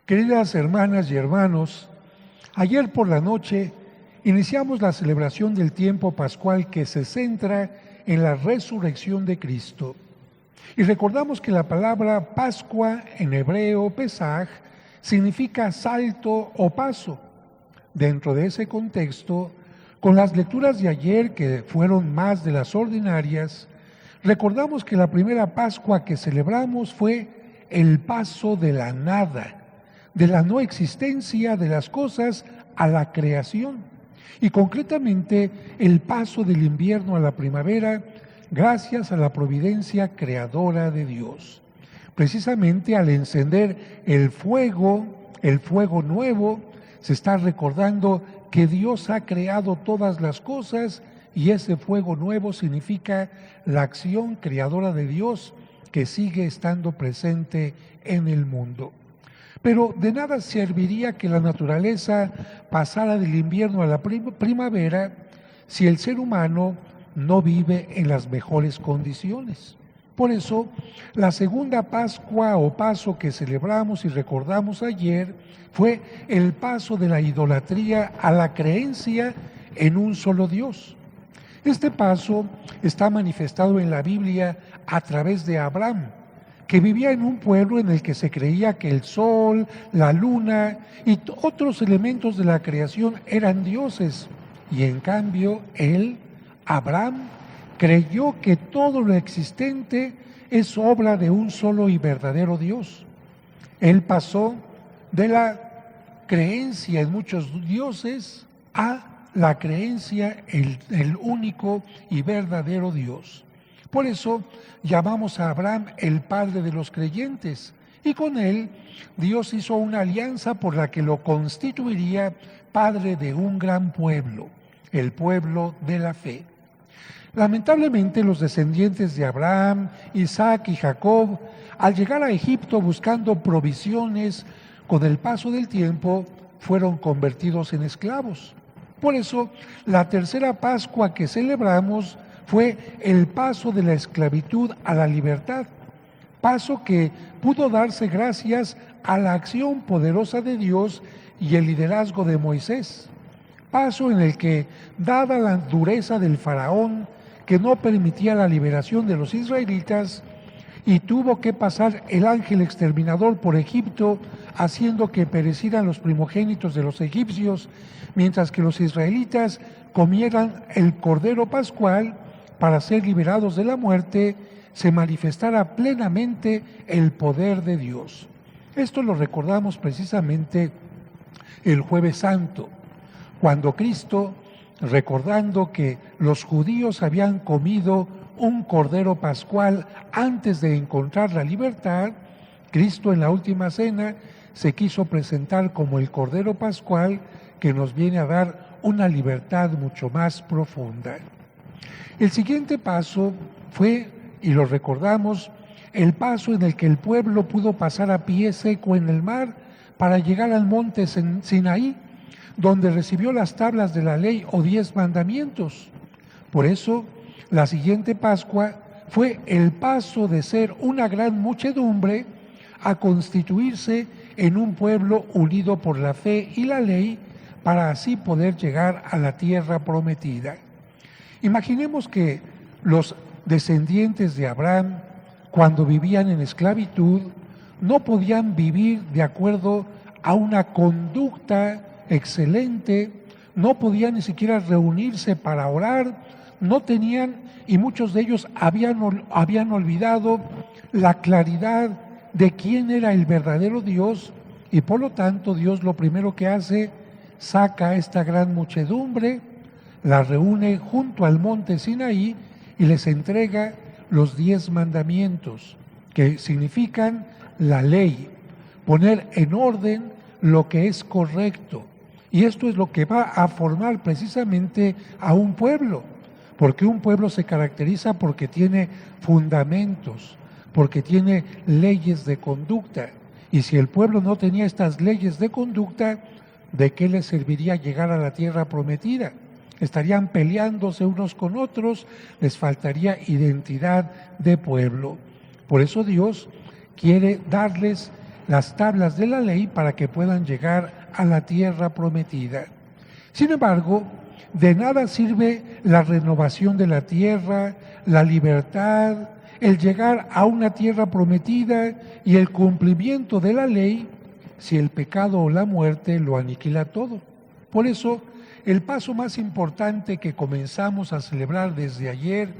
Queridas hermanas y hermanos, ayer por la noche iniciamos la celebración del tiempo pascual que se centra en la resurrección de Cristo. Y recordamos que la palabra Pascua en hebreo, Pesaj, significa salto o paso. Dentro de ese contexto, con las lecturas de ayer que fueron más de las ordinarias, recordamos que la primera Pascua que celebramos fue el paso de la nada, de la no existencia de las cosas a la creación, y concretamente el paso del invierno a la primavera gracias a la providencia creadora de Dios. Precisamente al encender el fuego nuevo, se está recordando que Dios ha creado todas las cosas y ese fuego nuevo significa la acción creadora de Dios que sigue estando presente en el mundo. Pero de nada serviría que la naturaleza pasara del invierno a la primavera si el ser humano no vive en las mejores condiciones. Por eso, la segunda Pascua o paso que celebramos y recordamos ayer fue el paso de la idolatría a la creencia en un solo Dios. Este paso está manifestado en la Biblia a través de Abraham, que vivía en un pueblo en el que se creía que el sol, la luna y otros elementos de la creación eran dioses. Y en cambio, Abraham, creyó que todo lo existente es obra de un solo y verdadero Dios. Él pasó de la creencia en muchos dioses a la creencia en el único y verdadero Dios. Por eso llamamos a Abraham el padre de los creyentes, y con él Dios hizo una alianza por la que lo constituiría padre de un gran pueblo, el pueblo de la fe. Lamentablemente los descendientes de Abraham, Isaac y Jacob, al llegar a Egipto buscando provisiones, con el paso del tiempo fueron convertidos en esclavos. Por eso, la tercera Pascua que celebramos fue el paso de la esclavitud a la libertad, paso que pudo darse gracias a la acción poderosa de Dios y el liderazgo de Moisés, paso en el que, dada la dureza del faraón que no permitía la liberación de los israelitas, y tuvo que pasar el ángel exterminador por Egipto, haciendo que perecieran los primogénitos de los egipcios, mientras que los israelitas comieran el cordero pascual para ser liberados de la muerte, se manifestara plenamente el poder de Dios. Esto lo recordamos precisamente el Jueves Santo, cuando Cristo, recordando que los judíos habían comido un cordero pascual antes de encontrar la libertad, Cristo en la última cena se quiso presentar como el cordero pascual que nos viene a dar una libertad mucho más profunda. El siguiente paso fue, y lo recordamos, el paso en el que el pueblo pudo pasar a pie seco en el mar para llegar al monte Sinaí, donde recibió las tablas de la ley o 10 mandamientos. Por eso, la siguiente Pascua fue el paso de ser una gran muchedumbre a constituirse en un pueblo unido por la fe y la ley para así poder llegar a la tierra prometida. Imaginemos que los descendientes de Abraham, cuando vivían en esclavitud, no podían vivir de acuerdo a una conducta excelente, no podían ni siquiera reunirse para orar, no tenían, y muchos de ellos habían olvidado la claridad de quién era el verdadero Dios, y por lo tanto Dios lo primero que hace, saca a esta gran muchedumbre, la reúne junto al monte Sinaí y les entrega los 10 mandamientos, que significan la ley, poner en orden lo que es correcto. Y esto es lo que va a formar precisamente a un pueblo, porque un pueblo se caracteriza porque tiene fundamentos, porque tiene leyes de conducta. Y si el pueblo no tenía estas leyes de conducta, ¿de qué les serviría llegar a la tierra prometida? Estarían peleándose unos con otros, les faltaría identidad de pueblo. Por eso Dios quiere darles las tablas de la ley para que puedan llegar a la tierra prometida. Sin embargo, de nada sirve la renovación de la tierra, la libertad, el llegar a una tierra prometida y el cumplimiento de la ley si el pecado o la muerte lo aniquila todo. Por eso, el paso más importante que comenzamos a celebrar desde ayer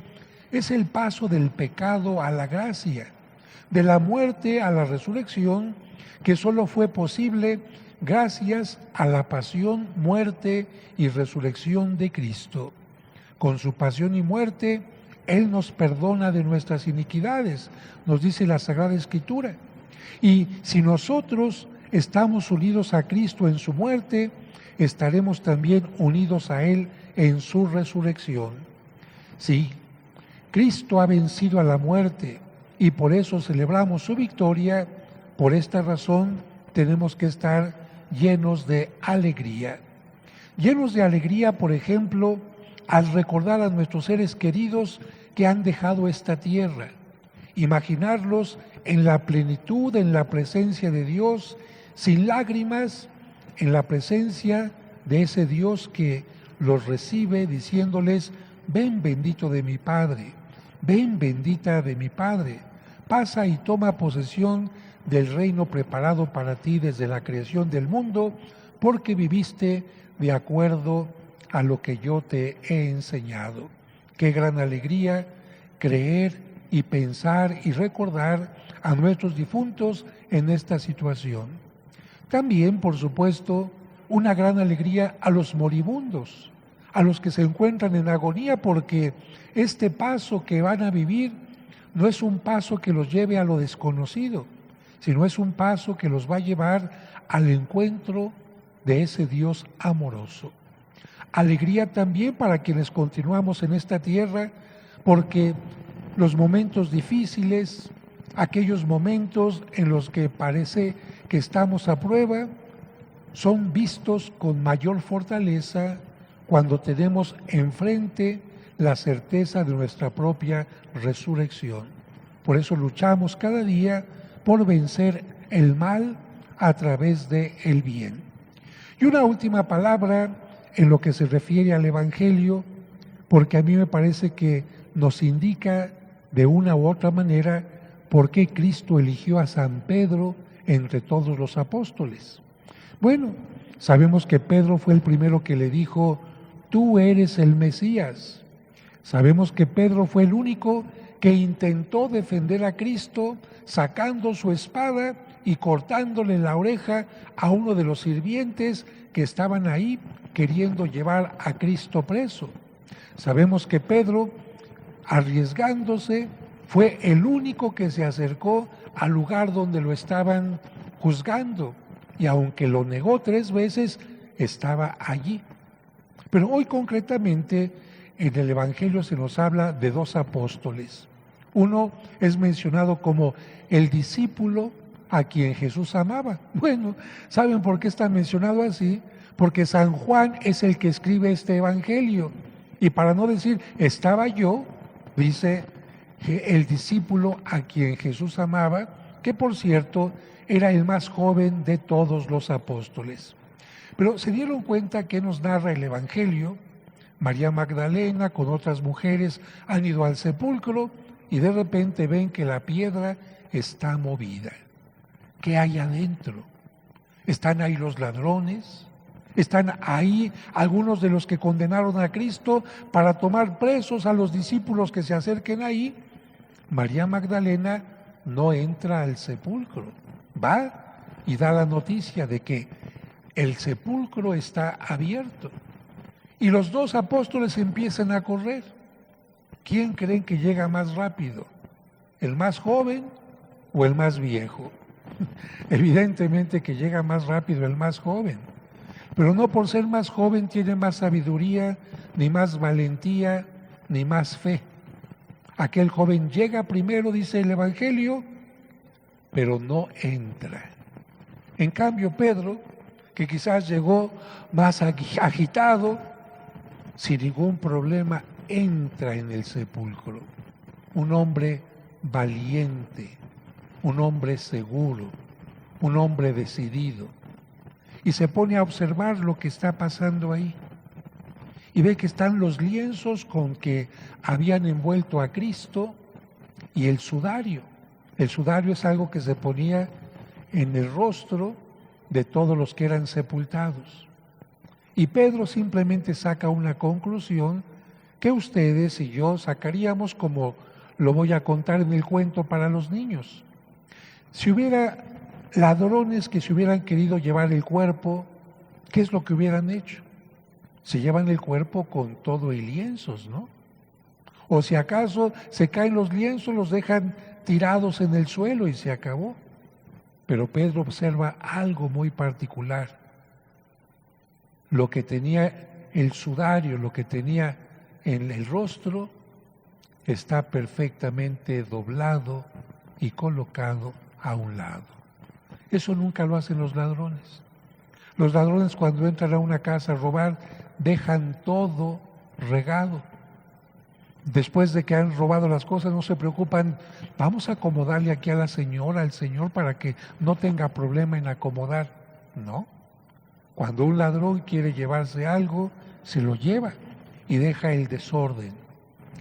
es el paso del pecado a la gracia, de la muerte a la resurrección, que solo fue posible gracias a la pasión, muerte y resurrección de Cristo. Con su pasión y muerte, Él nos perdona de nuestras iniquidades, nos dice la Sagrada Escritura. Y si nosotros estamos unidos a Cristo en su muerte, estaremos también unidos a Él en su resurrección. Sí, Cristo ha vencido a la muerte y por eso celebramos su victoria. Por esta razón tenemos que estar llenos de alegría. Llenos de alegría, por ejemplo, al recordar a nuestros seres queridos que han dejado esta tierra. Imaginarlos en la plenitud, en la presencia de Dios, sin lágrimas, en la presencia de ese Dios que los recibe diciéndoles: ven bendito de mi Padre, ven bendita de mi Padre, pasa y toma posesión del reino preparado para ti desde la creación del mundo, porque viviste de acuerdo a lo que yo te he enseñado. Qué gran alegría creer y pensar y recordar a nuestros difuntos en esta situación. También, por supuesto, una gran alegría a los moribundos, a los que se encuentran en agonía, porque este paso que van a vivir no es un paso que los lleve a lo desconocido, sino es un paso que los va a llevar al encuentro de ese Dios amoroso. Alegría también para quienes continuamos en esta tierra, porque los momentos difíciles, aquellos momentos en los que parece que estamos a prueba, son vistos con mayor fortaleza cuando tenemos enfrente la certeza de nuestra propia resurrección. Por eso luchamos cada día por vencer el mal a través del bien. Y una última palabra en lo que se refiere al Evangelio, porque a mí me parece que nos indica de una u otra manera por qué Cristo eligió a San Pedro entre todos los apóstoles. Bueno, sabemos que Pedro fue el primero que le dijo: tú eres el Mesías. Sabemos que Pedro fue el único que intentó defender a Cristo sacando su espada y cortándole la oreja a uno de los sirvientes que estaban ahí queriendo llevar a Cristo preso. Sabemos que Pedro, arriesgándose, fue el único que se acercó al lugar donde lo estaban juzgando, y aunque lo negó 3 veces, estaba allí. Pero hoy concretamente en el Evangelio se nos habla de 2 apóstoles. Uno es mencionado como el discípulo a quien Jesús amaba. Bueno, ¿saben por qué está mencionado así? Porque San Juan es el que escribe este Evangelio. Y para no decir estaba yo, dice el discípulo a quien Jesús amaba, que por cierto era el más joven de todos los apóstoles. Pero se dieron cuenta que nos narra el Evangelio. María Magdalena con otras mujeres han ido al sepulcro y de repente ven que la piedra está movida. ¿Qué hay adentro? ¿Están ahí los ladrones? ¿Están ahí algunos de los que condenaron a Cristo para tomar presos a los discípulos que se acerquen ahí? María Magdalena no entra al sepulcro, va y da la noticia de que el sepulcro está abierto. Y los 2 apóstoles empiezan a correr. ¿Quién creen que llega más rápido? ¿El más joven o el más viejo? Evidentemente que llega más rápido el más joven. Pero no por ser más joven tiene más sabiduría, ni más valentía, ni más fe. Aquel joven llega primero, dice el Evangelio, pero no entra. En cambio, Pedro, que quizás llegó más agitado, sin ningún problema, entra en el sepulcro. Un hombre valiente, un hombre seguro, un hombre decidido, y se pone a observar lo que está pasando ahí. Y ve que están los lienzos con que habían envuelto a Cristo y el sudario. El sudario es algo que se ponía en el rostro de todos los que eran sepultados. Y Pedro simplemente saca una conclusión que ustedes y yo sacaríamos, como lo voy a contar en el cuento para los niños. Si hubiera ladrones que se hubieran querido llevar el cuerpo, ¿qué es lo que hubieran hecho? Se llevan el cuerpo con todo y lienzos, ¿no? O si acaso se caen los lienzos, los dejan tirados en el suelo y se acabó. Pero Pedro observa algo muy particular. Lo que tenía el sudario, lo que tenía en el rostro, está perfectamente doblado y colocado a un lado. Eso nunca lo hacen los ladrones. Los ladrones, cuando entran a una casa a robar, dejan todo regado. Después de que han robado las cosas, no se preocupan, vamos a acomodarle aquí a la señora, al señor, para que no tenga problema en acomodar. No. Cuando un ladrón quiere llevarse algo, se lo lleva y deja el desorden.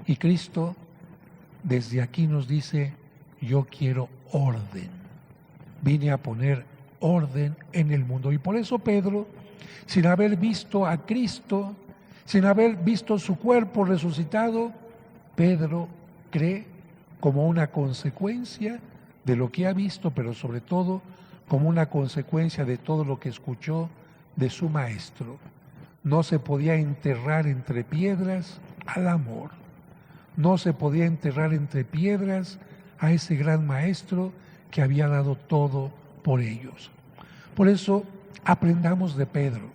Y Cristo desde aquí nos dice, yo quiero orden. Vine a poner orden en el mundo. Y por eso Pedro, sin haber visto a Cristo, sin haber visto su cuerpo resucitado, Pedro cree como una consecuencia de lo que ha visto, pero sobre todo como una consecuencia de todo lo que escuchó de su maestro. No se podía enterrar entre piedras al amor. No se podía enterrar entre piedras a ese gran maestro que había dado todo por ellos. Por eso aprendamos de Pedro.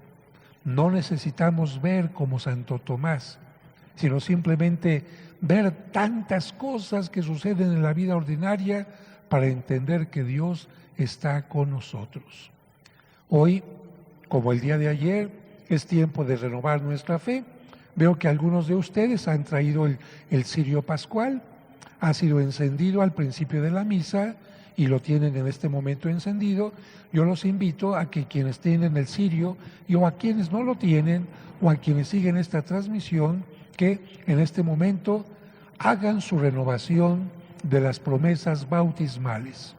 No necesitamos ver como Santo Tomás, sino simplemente ver tantas cosas que suceden en la vida ordinaria para entender que Dios está con nosotros. Hoy, como el día de ayer, es tiempo de renovar nuestra fe. Veo que algunos de ustedes han traído el cirio pascual, ha sido encendido al principio de la misa y lo tienen en este momento encendido. Yo los invito a que quienes tienen el cirio o a quienes no lo tienen o a quienes siguen esta transmisión, que en este momento hagan su renovación de las promesas bautismales.